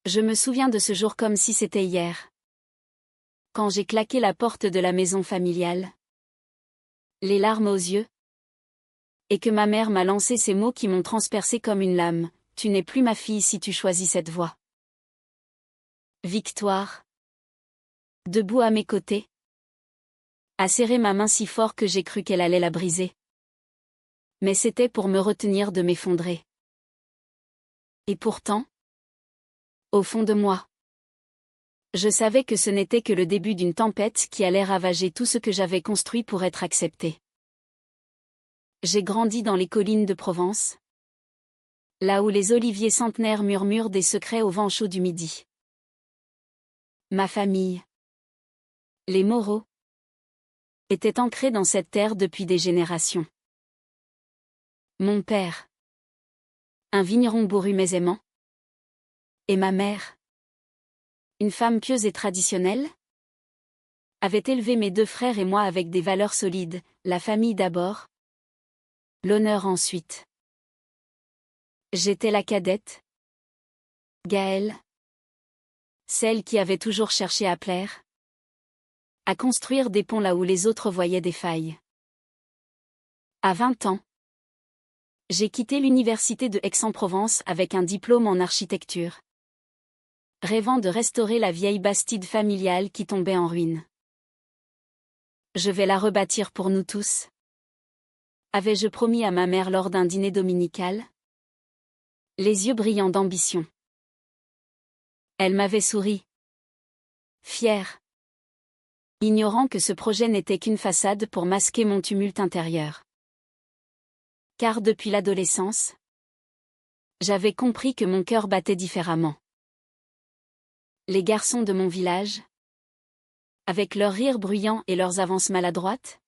Je me souviens de ce jour comme si c'était hier. Quand j'ai claqué la porte de la maison familiale. Les larmes aux yeux. Et que ma mère m'a lancé ces mots qui m'ont transpercé comme une lame. Tu n'es plus ma fille si tu choisis cette voie. Victoire. Debout à mes côtés. A serré ma main si fort que j'ai cru qu'elle allait la briser. Mais c'était pour me retenir de m'effondrer. Et pourtant, au fond de moi, je savais que ce n'était que le début d'une tempête qui allait ravager tout ce que j'avais construit pour être accepté. J'ai grandi dans les collines de Provence, là où les oliviers centenaires murmurent des secrets au vent chaud du midi. Ma famille, les Moreau, étaient ancrés dans cette terre depuis des générations. Mon père, un vigneron bourru mais aimant, et ma mère, une femme pieuse et traditionnelle, avait élevé mes deux frères et moi avec des valeurs solides, la famille d'abord, l'honneur ensuite. J'étais la cadette, Gaëlle, celle qui avait toujours cherché à plaire, à construire des ponts là où les autres voyaient des failles. À 20 ans, j'ai quitté l'université de Aix-en-Provence avec un diplôme en architecture, rêvant de restaurer la vieille bastide familiale qui tombait en ruine. Je vais la rebâtir pour nous tous, avais-je promis à ma mère lors d'un dîner dominical, les yeux brillants d'ambition. Elle m'avait souri, fière, ignorant que ce projet n'était qu'une façade pour masquer mon tumulte intérieur. Car depuis l'adolescence, j'avais compris que mon cœur battait différemment. Les garçons de mon village, avec leurs rires bruyants et leurs avances maladroites,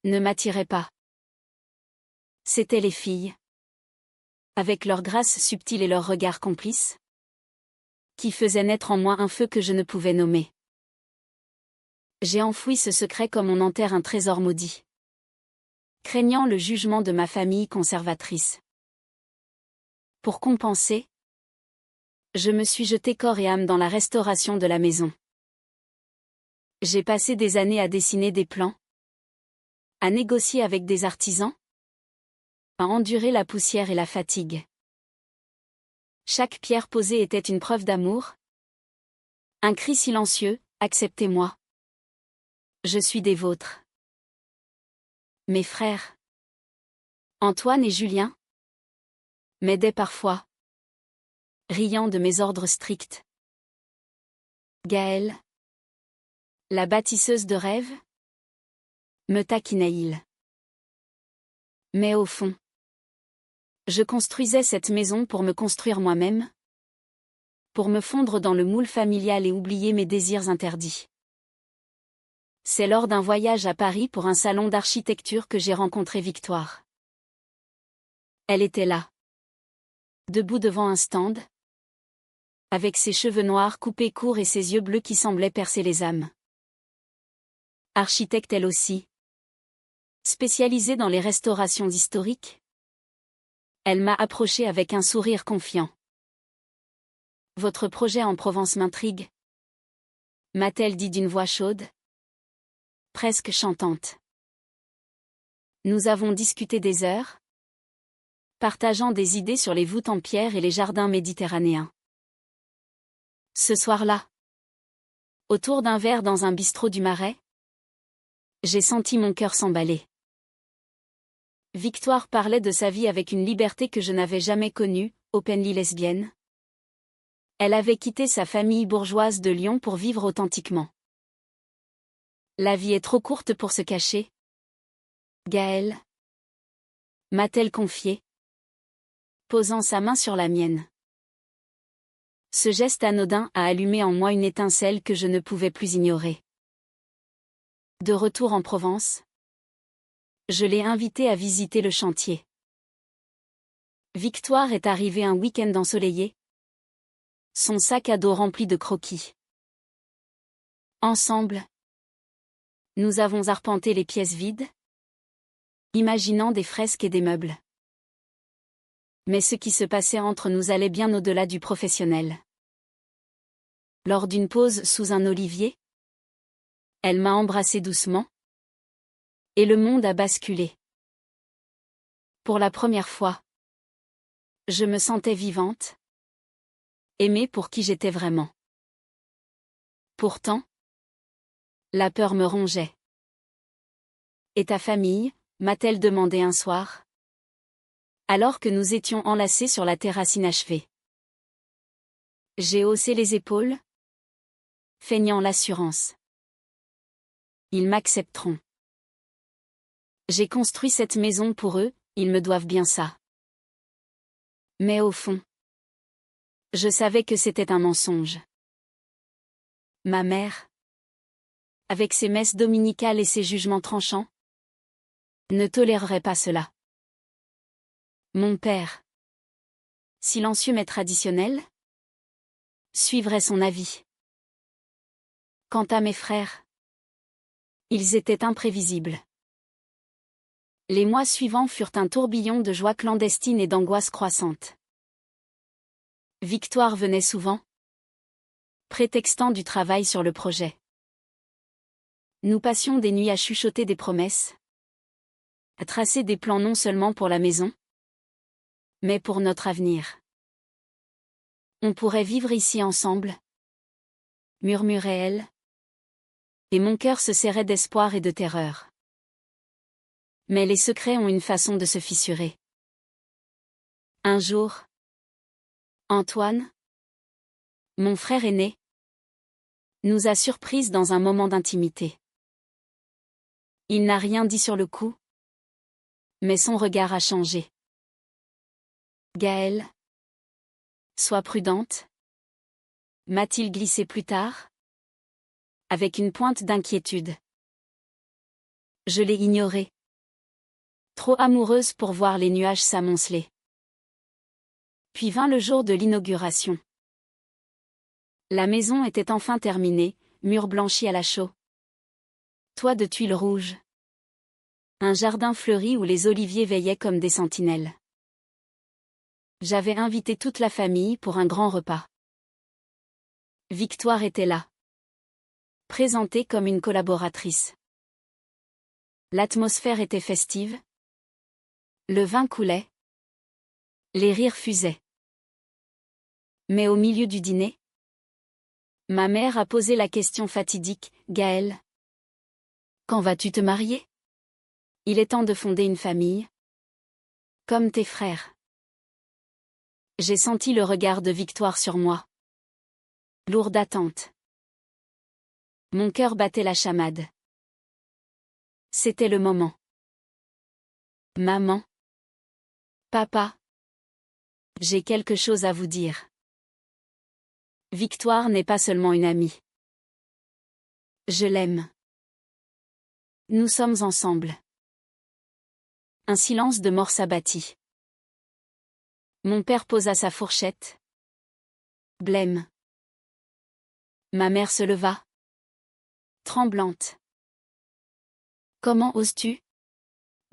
ne m'attiraient pas. C'étaient les filles, avec leur grâce subtile et leur regard complice, qui faisaient naître en moi un feu que je ne pouvais nommer. J'ai enfoui ce secret comme on enterre un trésor maudit, craignant le jugement de ma famille conservatrice. Pour compenser, je me suis jeté corps et âme dans la restauration de la maison. J'ai passé des années à dessiner des plans, à négocier avec des artisans, à endurer la poussière et la fatigue. Chaque pierre posée était une preuve d'amour, un cri silencieux, acceptez-moi. Je suis des vôtres. Mes frères, Antoine et Julien, m'aidaient parfois, riant de mes ordres stricts. Gaëlle, la bâtisseuse de rêves, me taquinait-il. Mais au fond, je construisais cette maison pour me construire moi-même, pour me fondre dans le moule familial et oublier mes désirs interdits. C'est lors d'un voyage à Paris pour un salon d'architecture que j'ai rencontré Victoire. Elle était là, debout devant un stand, avec ses cheveux noirs coupés courts et ses yeux bleus qui semblaient percer les âmes. Architecte elle aussi, spécialisée dans les restaurations historiques, elle m'a approché avec un sourire confiant. Votre projet en Provence m'intrigue, m'a-t-elle dit d'une voix chaude, presque chantante. Nous avons discuté des heures, partageant des idées sur les voûtes en pierre et les jardins méditerranéens. Ce soir-là, autour d'un verre dans un bistrot du Marais, j'ai senti mon cœur s'emballer. Victoire parlait de sa vie avec une liberté que je n'avais jamais connue, openly lesbienne. Elle avait quitté sa famille bourgeoise de Lyon pour vivre authentiquement. La vie est trop courte pour se cacher. Gaëlle, m'a-t-elle confié, posant sa main sur la mienne. Ce geste anodin a allumé en moi une étincelle que je ne pouvais plus ignorer. De retour en Provence, je l'ai invitée à visiter le chantier. Victoire est arrivée un week-end ensoleillé, son sac à dos rempli de croquis. Ensemble, nous avons arpenté les pièces vides, imaginant des fresques et des meubles. Mais ce qui se passait entre nous allait bien au-delà du professionnel. Lors d'une pause sous un olivier, elle m'a embrassé doucement. Et le monde a basculé. Pour la première fois, je me sentais vivante, aimée pour qui j'étais vraiment. Pourtant, la peur me rongeait. Et ta famille, m'a-t-elle demandé un soir, alors que nous étions enlacés sur la terrasse inachevée. J'ai haussé les épaules, feignant l'assurance. Ils m'accepteront. J'ai construit cette maison pour eux, ils me doivent bien ça. Mais au fond, je savais que c'était un mensonge. Ma mère, avec ses messes dominicales et ses jugements tranchants, ne tolérerait pas cela. Mon père, silencieux mais traditionnel, suivrait son avis. Quant à mes frères, ils étaient imprévisibles. Les mois suivants furent un tourbillon de joie clandestine et d'angoisse croissante. Victoire venait souvent, prétextant du travail sur le projet. Nous passions des nuits à chuchoter des promesses, à tracer des plans non seulement pour la maison, mais pour notre avenir. On pourrait vivre ici ensemble, murmurait-elle, et mon cœur se serrait d'espoir et de terreur. Mais les secrets ont une façon de se fissurer. Un jour, Antoine, mon frère aîné, nous a surprises dans un moment d'intimité. Il n'a rien dit sur le coup, mais son regard a changé. Gaëlle, sois prudente, m'a-t-il glissé plus tard, avec une pointe d'inquiétude. Je l'ai ignoré. Trop amoureuse pour voir les nuages s'amonceler. Puis vint le jour de l'inauguration. La maison était enfin terminée, murs blanchis à la chaux. Toit de tuiles rouges. Un jardin fleuri où les oliviers veillaient comme des sentinelles. J'avais invité toute la famille pour un grand repas. Victoire était là. Présentée comme une collaboratrice. L'atmosphère était festive. Le vin coulait. Les rires fusaient. Mais au milieu du dîner, ma mère a posé la question fatidique, Gaëlle, quand vas-tu te marier? Il est temps de fonder une famille. Comme tes frères. J'ai senti le regard de Victoire sur moi. Lourde attente. Mon cœur battait la chamade. C'était le moment. Maman. Papa. J'ai quelque chose à vous dire. Victoire n'est pas seulement une amie. Je l'aime. Nous sommes ensemble. Un silence de mort s'abattit. Mon père posa sa fourchette. Blême. Ma mère se leva. Tremblante. Comment oses-tu?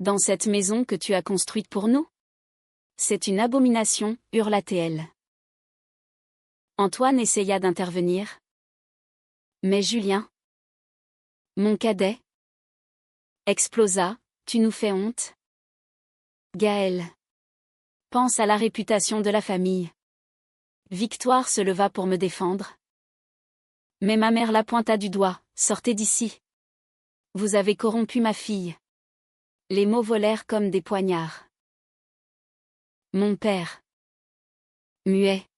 Dans cette maison que tu as construite pour nous? C'est une abomination, hurla-t-elle. Antoine essaya d'intervenir. Mais Julien, mon cadet, explosa, tu nous fais honte. Gaëlle, pense à la réputation de la famille. Victoire se leva pour me défendre. Mais ma mère la pointa du doigt, sortez d'ici. Vous avez corrompu ma fille. Les mots volèrent comme des poignards. Mon père, muet,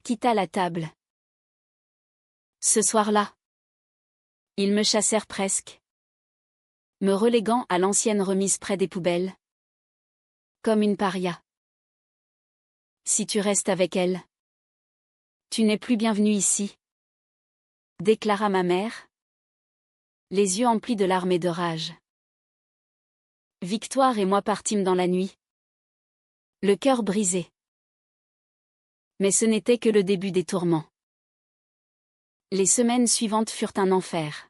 quitta la table. Ce soir-là, ils me chassèrent presque, me reléguant à l'ancienne remise près des poubelles, comme une paria. Si tu restes avec elle, tu n'es plus bienvenue ici, déclara ma mère, les yeux emplis de larmes et de rage. Victoire et moi partîmes dans la nuit, le cœur brisé. Mais ce n'était que le début des tourments. Les semaines suivantes furent un enfer.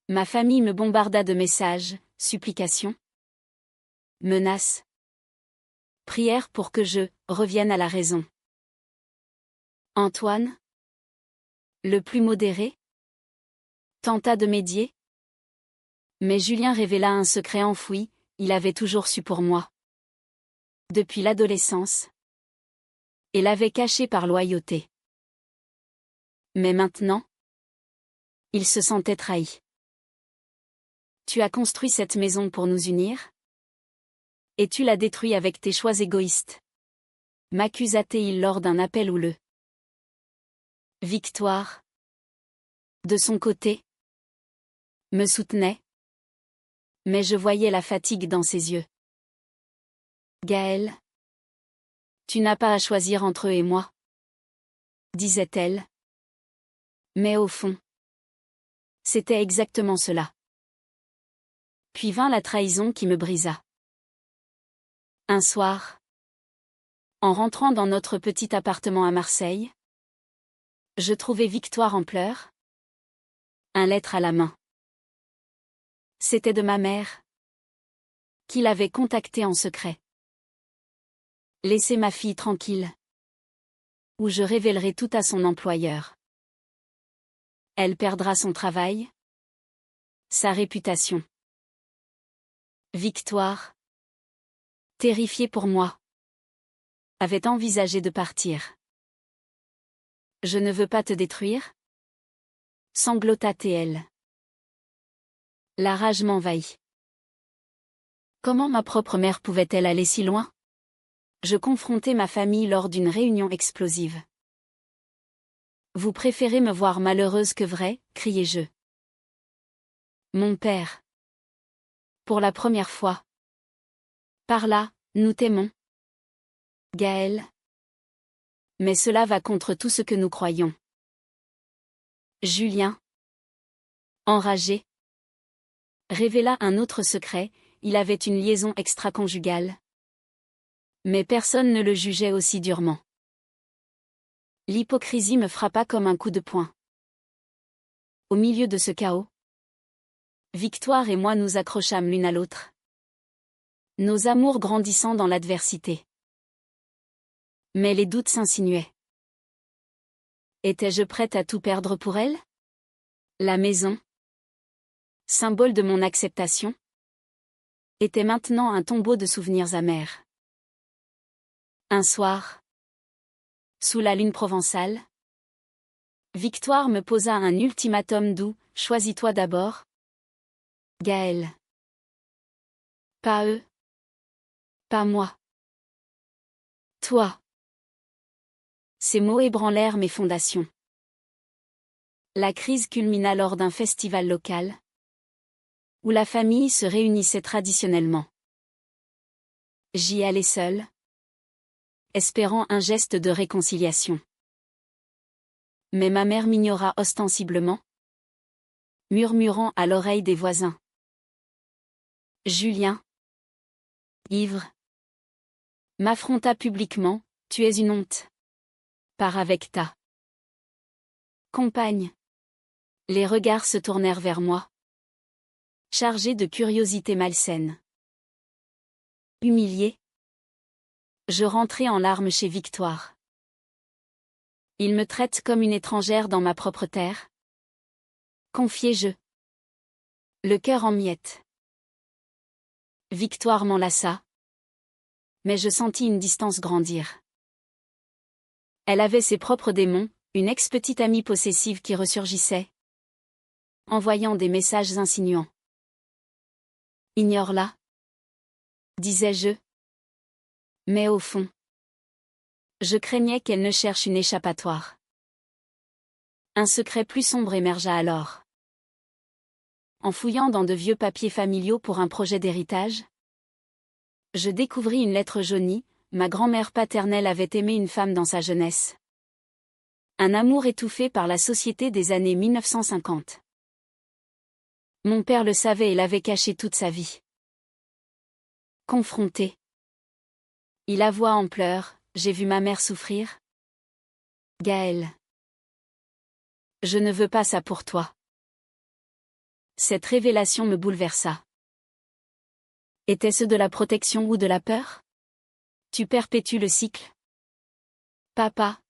Ma famille me bombarda de messages, supplications, menaces, prières pour que je revienne à la raison. Antoine, Le plus modéré tenta de médier. Mais Julien révéla un secret enfoui, il avait toujours su pour moi. Depuis l'adolescence. Et l'avait caché par loyauté. Mais maintenant, il se sentait trahi. Tu as construit cette maison pour nous unir? Et tu l'as détruite avec tes choix égoïstes. M'accusa-t-il lors d'un appel houleux. Victoire, de son côté, me soutenait. Mais je voyais la fatigue dans ses yeux. Gaël, tu n'as pas à choisir entre eux et moi, disait-elle. Mais au fond, c'était exactement cela. Puis vint la trahison qui me brisa. Un soir, en rentrant dans notre petit appartement à Marseille, je trouvai Victoire en pleurs, un lettre à la main. C'était de ma mère, qui l'avait contactée en secret. Laissez ma fille tranquille, ou je révélerai tout à son employeur. Elle perdra son travail, sa réputation. Victoire, terrifiée pour moi, avait envisagé de partir. Je ne veux pas te détruire, sanglota-t-elle. La rage m'envahit. Comment ma propre mère pouvait-elle aller si loin? Je confrontai ma famille lors d'une réunion explosive. Vous préférez me voir malheureuse que vraie, criai-je. Mon père. Pour la première fois. Par là, nous t'aimons. Gaël. Mais cela va contre tout ce que nous croyons. Julien, enragé, révéla un autre secret, il avait une liaison extra-conjugale. Mais personne ne le jugeait aussi durement. L'hypocrisie me frappa comme un coup de poing. Au milieu de ce chaos, Victoire et moi nous accrochâmes l'une à l'autre. Nos amours grandissant dans l'adversité. Mais les doutes s'insinuaient. Étais-je prête à tout perdre pour elle? La maison, symbole de mon acceptation, était maintenant un tombeau de souvenirs amers. Un soir, sous la lune provençale, Victoire me posa un ultimatum doux, choisis-toi d'abord. Gaël. Pas eux. Pas moi. Toi. Ces mots ébranlèrent mes fondations. La crise culmina lors d'un festival local, où la famille se réunissait traditionnellement. J'y allais seule, espérant un geste de réconciliation. Mais ma mère m'ignora ostensiblement, murmurant à l'oreille des voisins. Julien, ivre, m'affronta publiquement, tu es une honte. Pars avec ta compagne. Les regards se tournèrent vers moi, chargés de curiosité malsaine. Humilié, je rentrai en larmes chez Victoire. Il me traite comme une étrangère dans ma propre terre. Confiai-je. Le cœur en miettes. Victoire m'enlaça. Mais je sentis une distance grandir. Elle avait ses propres démons, une ex-petite amie possessive qui ressurgissait, envoyant des messages insinuants. Ignore-la, disais-je. Mais au fond, je craignais qu'elle ne cherche une échappatoire. Un secret plus sombre émergea alors. En fouillant dans de vieux papiers familiaux pour un projet d'héritage, je découvris une lettre jaunie, ma grand-mère paternelle avait aimé une femme dans sa jeunesse. Un amour étouffé par la société des années 1950. Mon père le savait et l'avait caché toute sa vie. Confronté. Il avoua en pleurs, j'ai vu ma mère souffrir. Gaël. Je ne veux pas ça pour toi. Cette révélation me bouleversa. Était-ce de la protection ou de la peur? Tu perpétues le cycle. Papa.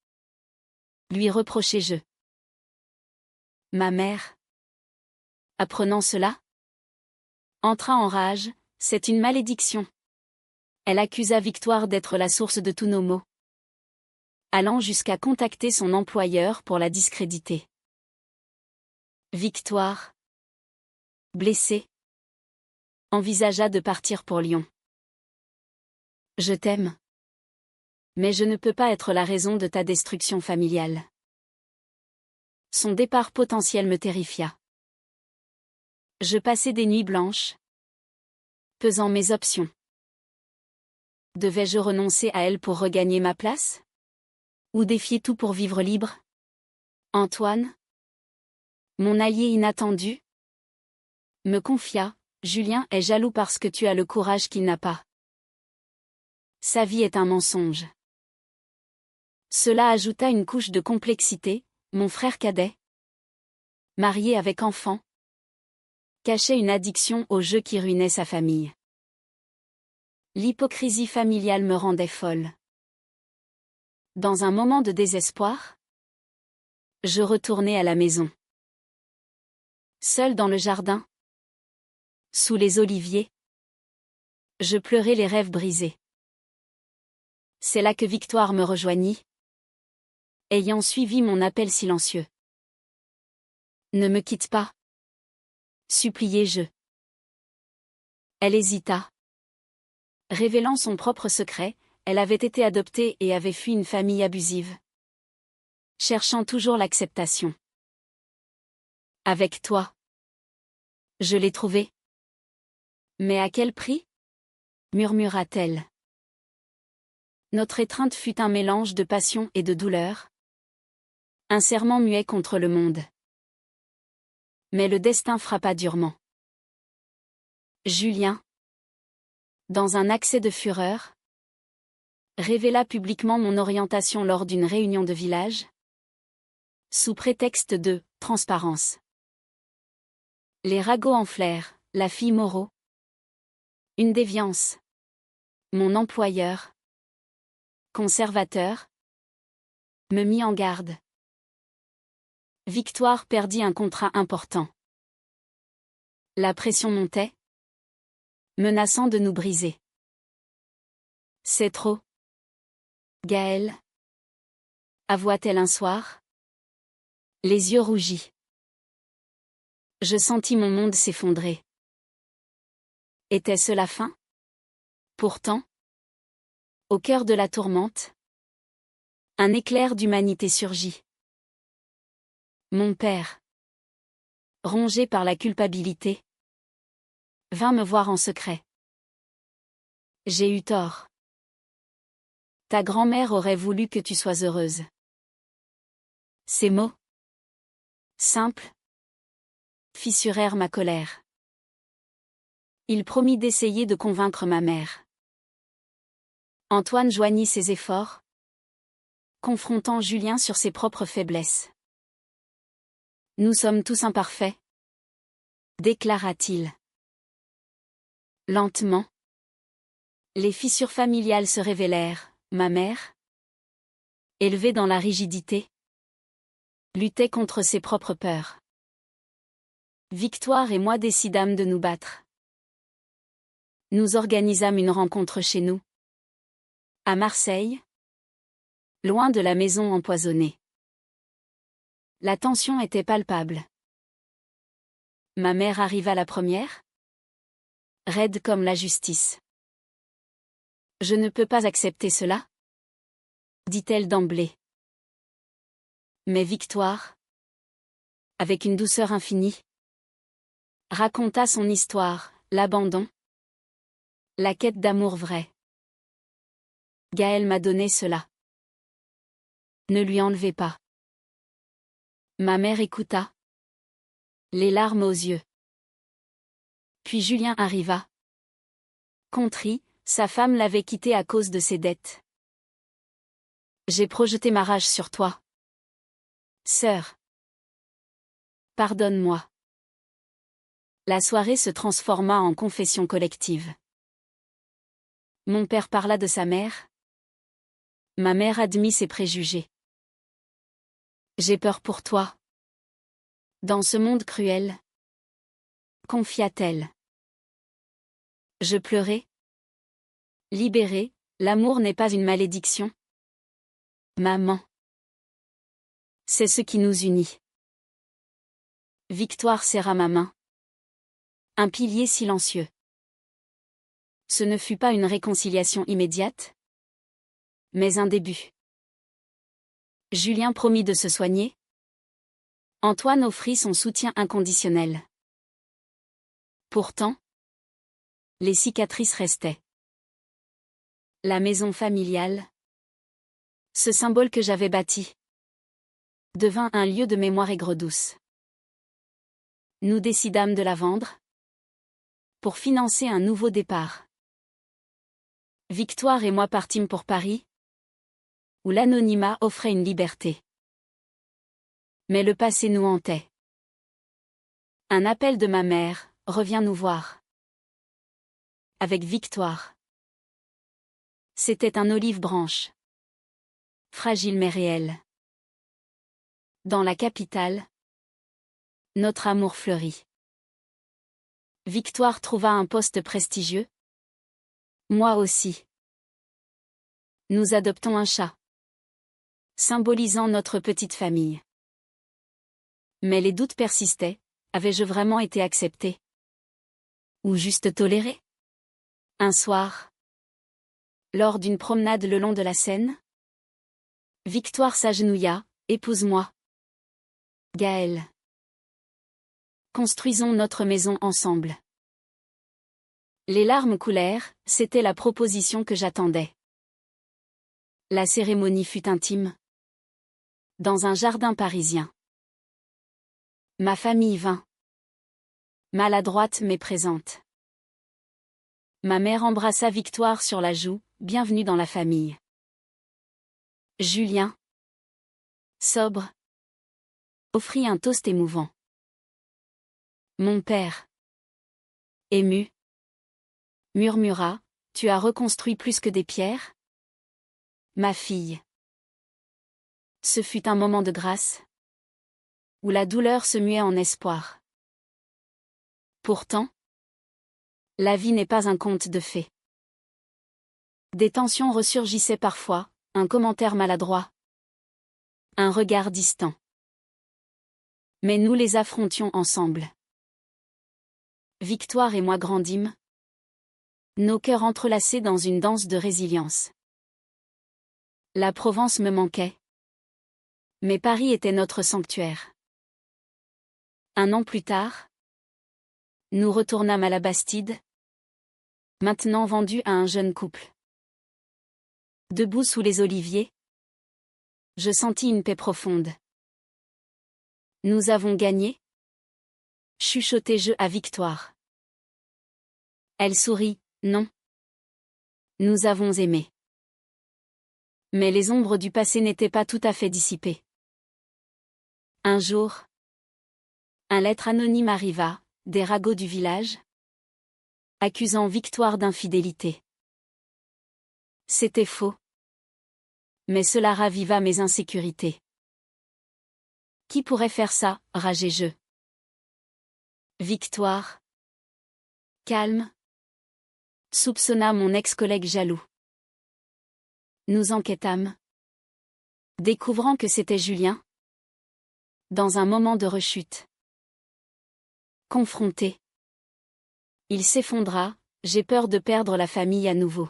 Lui reprochai-je. Ma mère, apprenant cela, entra en rage. C'est une malédiction. Elle accusa Victoire d'être la source de tous nos maux, allant jusqu'à contacter son employeur pour la discréditer. Victoire, blessée, envisagea de partir pour Lyon. Je t'aime. Mais je ne peux pas être la raison de ta destruction familiale. Son départ potentiel me terrifia. Je passais des nuits blanches, pesant mes options. Devais-je renoncer à elle pour regagner ma place? Ou défier tout pour vivre libre? Antoine, mon allié inattendu, me confia, Julien est jaloux parce que tu as le courage qu'il n'a pas. Sa vie est un mensonge. Cela ajouta une couche de complexité. Mon frère cadet, marié avec enfant, cachait une addiction au jeu qui ruinait sa famille. L'hypocrisie familiale me rendait folle. Dans un moment de désespoir, je retournai à la maison. Seul dans le jardin, sous les oliviers, je pleurais les rêves brisés. C'est là que Victoire me rejoignit, ayant suivi mon appel silencieux. Ne me quitte pas, suppliai-je. Elle hésita. Révélant son propre secret, elle avait été adoptée et avait fui une famille abusive, cherchant toujours l'acceptation. Avec toi, je l'ai trouvée. Mais à quel prix? Murmura-t-elle. Notre étreinte fut un mélange de passion et de douleur, un serment muet contre le monde. Mais le destin frappa durement. Julien, dans un accès de fureur, révéla publiquement mon orientation lors d'une réunion de village, sous prétexte de « transparence ». Les ragots enflèrent, la fille Moreau. Une déviance. Mon employeur, conservateur, me mit en garde. Victoire perdit un contrat important. La pression montait, menaçant de nous briser. C'est trop. Gaëlle, avoua-t-elle un soir, les yeux rougis. Je sentis mon monde s'effondrer. Était-ce la fin? Pourtant, au cœur de la tourmente, un éclair d'humanité surgit. Mon père, rongé par la culpabilité, vint me voir en secret. J'ai eu tort. Ta grand-mère aurait voulu que tu sois heureuse. Ces mots, simples, fissurèrent ma colère. Il promit d'essayer de convaincre ma mère. Antoine joignit ses efforts, confrontant Julien sur ses propres faiblesses. Nous sommes tous imparfaits, déclara-t-il. Lentement, les fissures familiales se révélèrent. Ma mère, élevée dans la rigidité, luttait contre ses propres peurs. Victoire et moi décidâmes de nous battre. Nous organisâmes une rencontre chez nous, à Marseille, loin de la maison empoisonnée. La tension était palpable. Ma mère arriva la première, raide comme la justice. Je ne peux pas accepter cela, dit-elle d'emblée. Mais Victoire, avec une douceur infinie, raconta son histoire, l'abandon, la quête d'amour vrai. Gaëlle m'a donné cela. Ne lui enlevez pas. Ma mère écouta, les larmes aux yeux. Puis Julien arriva. Contrit, sa femme l'avait quitté à cause de ses dettes. J'ai projeté ma rage sur toi. Sœur. Pardonne-moi. La soirée se transforma en confession collective. Mon père parla de sa mère. Ma mère admit ses préjugés. J'ai peur pour toi, Dans ce monde cruel, confia-t-elle. Je pleurais. Libérée, l'amour n'est pas une malédiction. Maman. C'est ce qui nous unit. Victoire serra ma main. Un pilier silencieux. Ce ne fut pas une réconciliation immédiate, mais un début. Julien promit de se soigner. Antoine offrit son soutien inconditionnel. Pourtant, les cicatrices restaient. La maison familiale, ce symbole que j'avais bâti, devint un lieu de mémoire aigre-douce. Nous décidâmes de la vendre pour financer un nouveau départ. Victoire et moi partîmes pour Paris, où l'anonymat offrait une liberté. Mais le passé nous hantait. Un appel de ma mère, reviens nous voir. Avec Victoire. C'était un olive-branche. Fragile mais réel. Dans la capitale, notre amour fleurit. Victoire trouva un poste prestigieux. Moi aussi. Nous adoptons un chat, symbolisant notre petite famille. Mais les doutes persistaient, avais-je vraiment été acceptée? Ou juste tolérée? Un soir, lors d'une promenade le long de la Seine, Victoire s'agenouilla, épouse-moi. Gaël. Construisons notre maison ensemble. Les larmes coulèrent, c'était la proposition que j'attendais. La cérémonie fut intime. Dans un jardin parisien. Ma famille vint. Maladroite mais présente. Ma mère embrassa Victoire sur la joue, bienvenue dans la famille. Julien, sobre, offrit un toast émouvant. Mon père, ému, murmura, tu as reconstruit plus que des pierres? Ma fille. Ce fut un moment de grâce, où la douleur se muait en espoir. Pourtant, la vie n'est pas un conte de fées. Des tensions ressurgissaient parfois, un commentaire maladroit, un regard distant. Mais nous les affrontions ensemble. Victoire et moi grandîmes, nos cœurs entrelacés dans une danse de résilience. La Provence me manquait. Mais Paris était notre sanctuaire. Un an plus tard, nous retournâmes à la Bastide, maintenant vendue à un jeune couple. Debout sous les oliviers, je sentis une paix profonde. Nous avons gagné, chuchotai-je à Victoire. Elle sourit, non. Nous avons aimé. Mais les ombres du passé n'étaient pas tout à fait dissipées. Un jour, un lettre anonyme arriva, des ragots du village, accusant Victoire d'infidélité. C'était faux. Mais cela raviva mes insécurités. Qui pourrait faire ça, rageai-je. Victoire, calme, soupçonna mon ex-collègue jaloux. Nous enquêtâmes, découvrant que c'était Julien. Dans un moment de rechute. Confronté. Il s'effondra, j'ai peur de perdre la famille à nouveau.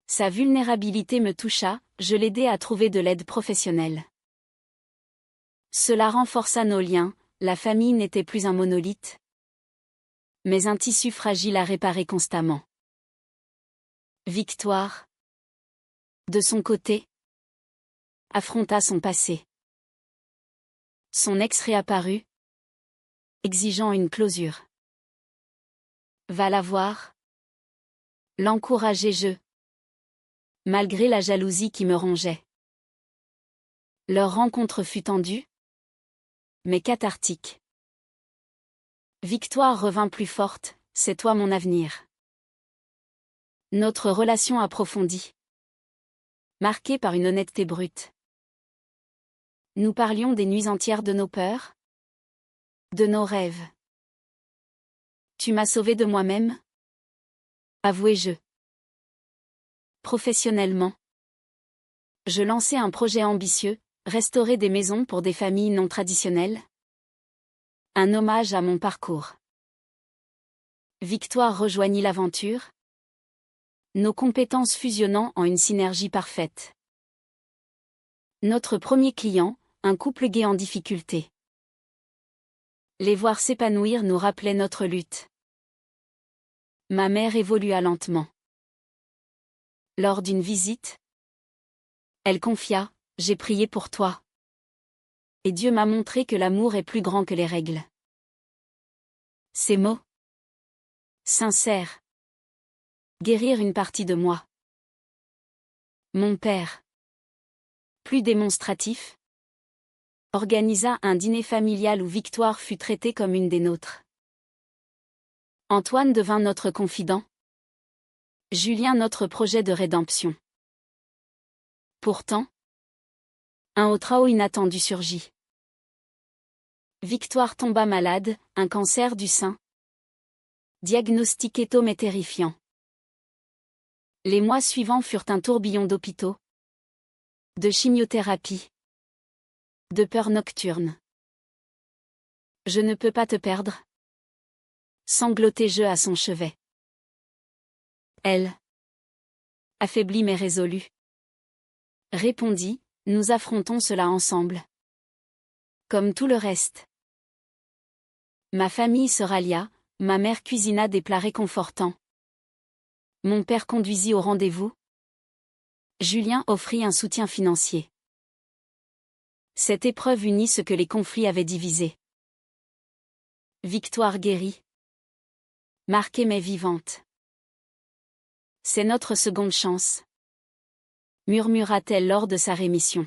Sa vulnérabilité me toucha, je l'aidai à trouver de l'aide professionnelle. Cela renforça nos liens, la famille n'était plus un monolithe, mais un tissu fragile à réparer constamment. Victoire, de son côté, affronta son passé. Son ex réapparut, exigeant une closure. Va la voir. L'encourageai-je, malgré la jalousie qui me rongeait. Leur rencontre fut tendue, mais cathartique. Victoire revint plus forte, c'est toi mon avenir. Notre relation approfondie, marquée par une honnêteté brute. Nous parlions des nuits entières de nos peurs, De nos rêves. Tu m'as sauvé de moi-même? Avouez-je. Professionnellement. Je lançais un projet ambitieux, restaurer des maisons pour des familles non traditionnelles. Un hommage à mon parcours. Victoire rejoignit l'aventure. Nos compétences fusionnant en une synergie parfaite. Notre premier client, un couple gay en difficulté. Les voir s'épanouir nous rappelait notre lutte. Ma mère évolua lentement. Lors d'une visite, elle confia, « J'ai prié pour toi. Et Dieu m'a montré que l'amour est plus grand que les règles. » Ces mots, sincères, guérir une partie de moi. Mon père, plus démonstratif, organisa un dîner familial où Victoire fut traitée comme une des nôtres. Antoine devint notre confident. Julien notre projet de rédemption. Pourtant, un autre chaos inattendu surgit. Victoire tomba malade, un cancer du sein. Diagnostic étome et terrifiant. Les mois suivants furent un tourbillon d'hôpitaux, de chimiothérapie, de peurs nocturnes. Je ne peux pas te perdre. Sanglotai-je à son chevet. Elle, affaiblie mais résolue, répondit, nous affrontons cela ensemble. Comme tout le reste. Ma famille se rallia, ma mère cuisina des plats réconfortants. Mon père conduisit au rendez-vous. Julien offrit un soutien financier. Cette épreuve unit ce que les conflits avaient divisé. Victoire guérie. Marquée mais vivante. C'est notre seconde chance, murmura-t-elle lors de sa rémission.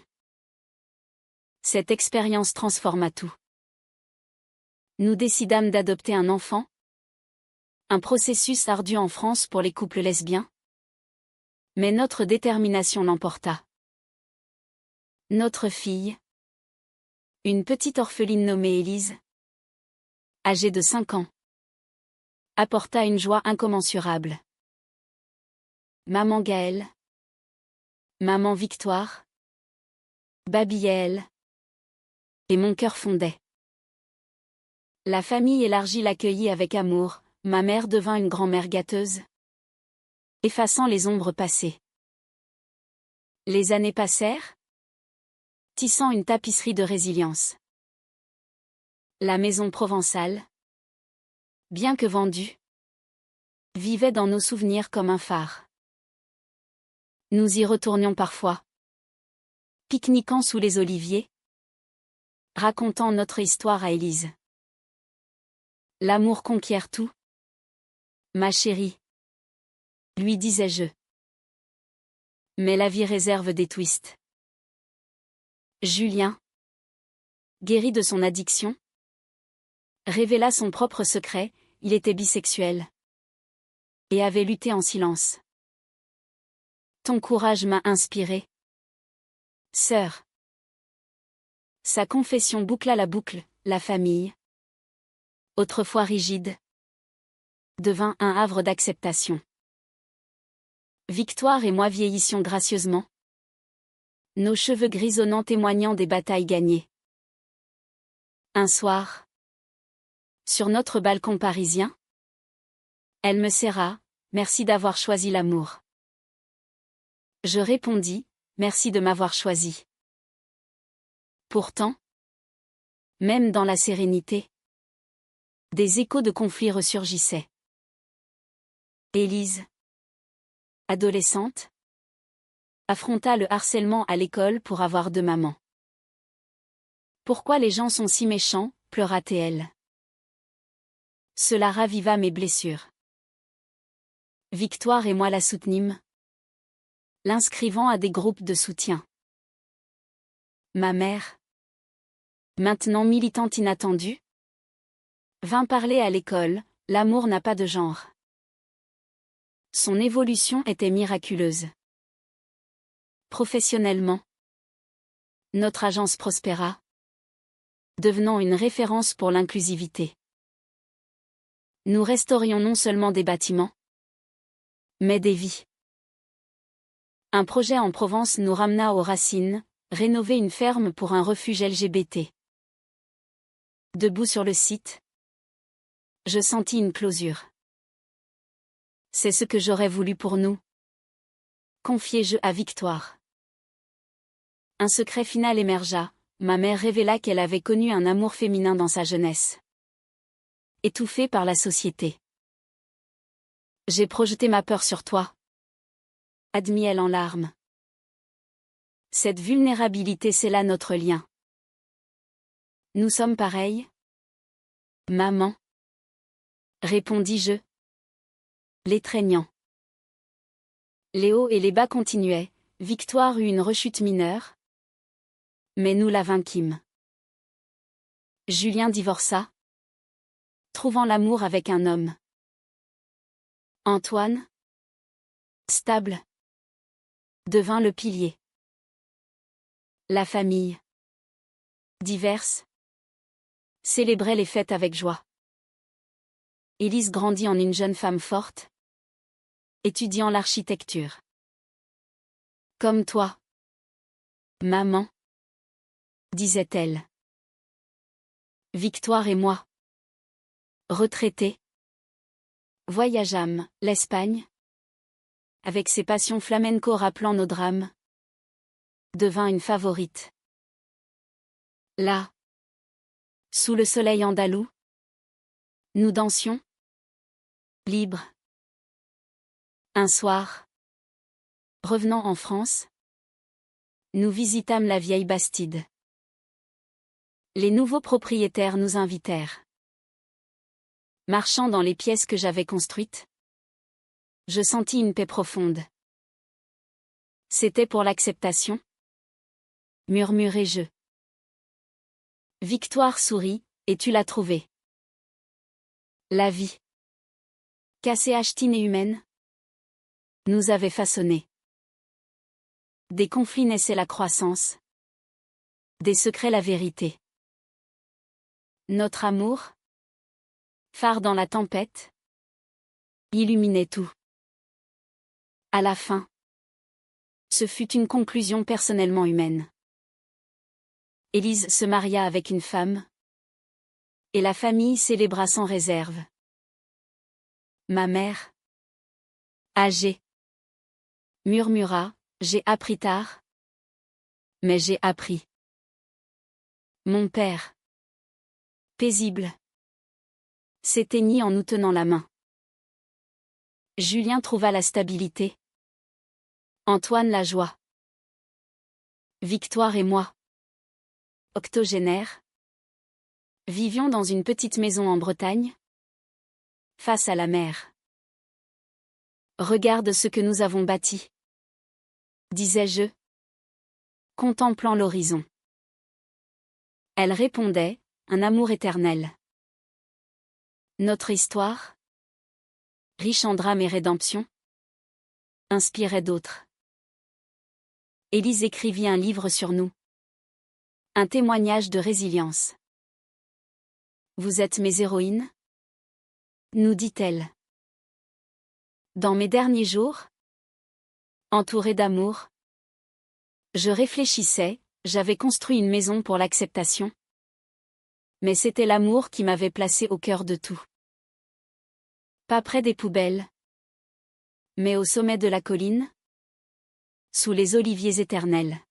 Cette expérience transforma tout. Nous décidâmes d'adopter un enfant. Un processus ardu en France pour les couples lesbiens. Mais notre détermination l'emporta. Notre fille, une petite orpheline nommée Élise, âgée de 5 ans, apporta une joie incommensurable. Maman Gaëlle, maman Victoire, Babielle, et mon cœur fondait. La famille élargie l'accueillit avec amour, ma mère devint une grand-mère gâteuse, effaçant les ombres passées. Les années passèrent, tissant une tapisserie de résilience. La maison provençale, bien que vendue, vivait dans nos souvenirs comme un phare. Nous y retournions parfois, pique-niquant sous les oliviers, racontant notre histoire à Élise. L'amour conquiert tout. Ma chérie, lui disais-je. Mais la vie réserve des twists. Julien, guéri de son addiction, révéla son propre secret, il était bisexuel. Et avait lutté en silence. Ton courage m'a inspiré. Sœur. Sa confession boucla la boucle, la famille, autrefois rigide, devint un havre d'acceptation. Victoire et moi vieillissions gracieusement. Nos cheveux grisonnants témoignant des batailles gagnées. Un soir, sur notre balcon parisien, elle me serra, merci d'avoir choisi l'amour. Je répondis, merci de m'avoir choisi. Pourtant, même dans la sérénité, des échos de conflits ressurgissaient. Élise, adolescente, affronta le harcèlement à l'école pour avoir 2 mamans. Pourquoi les gens sont si méchants, pleura-t-elle. Cela raviva mes blessures. Victoire et moi la soutenîmes, l'inscrivant à des groupes de soutien. Ma mère, maintenant militante inattendue, vint parler à l'école, l'amour n'a pas de genre. Son évolution était miraculeuse. Professionnellement, notre agence prospéra. devenant une référence pour l'inclusivité. Nous restaurions non seulement des bâtiments, mais des vies. Un projet en Provence nous ramena aux racines, rénover une ferme pour un refuge LGBT. Debout sur le site, je sentis une closure. C'est ce que j'aurais voulu pour nous. Confiai-je à Victoire. Un secret final émergea, ma mère révéla qu'elle avait connu un amour féminin dans sa jeunesse. Étouffée par la société. J'ai projeté ma peur sur toi. Admit-elle en larmes. Cette vulnérabilité scella notre lien. Nous sommes pareils? Maman. Répondis-je. L'étreignant. Les hauts et les bas continuaient, Victoire eut une rechute mineure. Mais nous la vainquîmes. Julien divorça, trouvant l'amour avec un homme. Antoine, stable, devint le pilier. La famille, diverse, célébrait les fêtes avec joie. Élise grandit en une jeune femme forte, étudiant l'architecture. Comme toi, maman, disait-elle. Victoire et moi, retraités, voyageâmes, l'Espagne, avec ses passions flamenco rappelant nos drames, devint une favorite. Là, sous le soleil andalou, nous dansions, libres. Un soir, revenant en France, nous visitâmes la vieille Bastide. Les nouveaux propriétaires nous invitèrent. Marchant dans les pièces que j'avais construites, je sentis une paix profonde. C'était pour l'acceptation, murmurai-je. Victoire sourit, et tu l'as trouvée. La vie, cassée achetine et humaine, nous avait façonnés. Des conflits naissaient la croissance, des secrets la vérité. Notre amour, phare dans la tempête, illuminait tout. À la fin, ce fut une conclusion personnellement humaine. Élise se maria avec une femme, et la famille célébra sans réserve. Ma mère, âgée, murmura, j'ai appris tard, mais j'ai appris. Mon père, paisible, s'éteignit en nous tenant la main. Julien trouva la stabilité. Antoine la joie. Victoire et moi, octogénaires, vivions dans une petite maison en Bretagne, face à la mer. Regarde ce que nous avons bâti, disais-je, contemplant l'horizon. Elle répondait, un amour éternel. Notre histoire, riche en drames et rédemption, inspirait d'autres. Élise écrivit un livre sur nous. Un témoignage de résilience. Vous êtes mes héroïnes? Nous dit-elle. Dans mes derniers jours, entourée d'amour, je réfléchissais, j'avais construit une maison pour l'acceptation. Mais c'était l'amour qui m'avait placé au cœur de tout. Pas près des poubelles, mais au sommet de la colline, sous les oliviers éternels.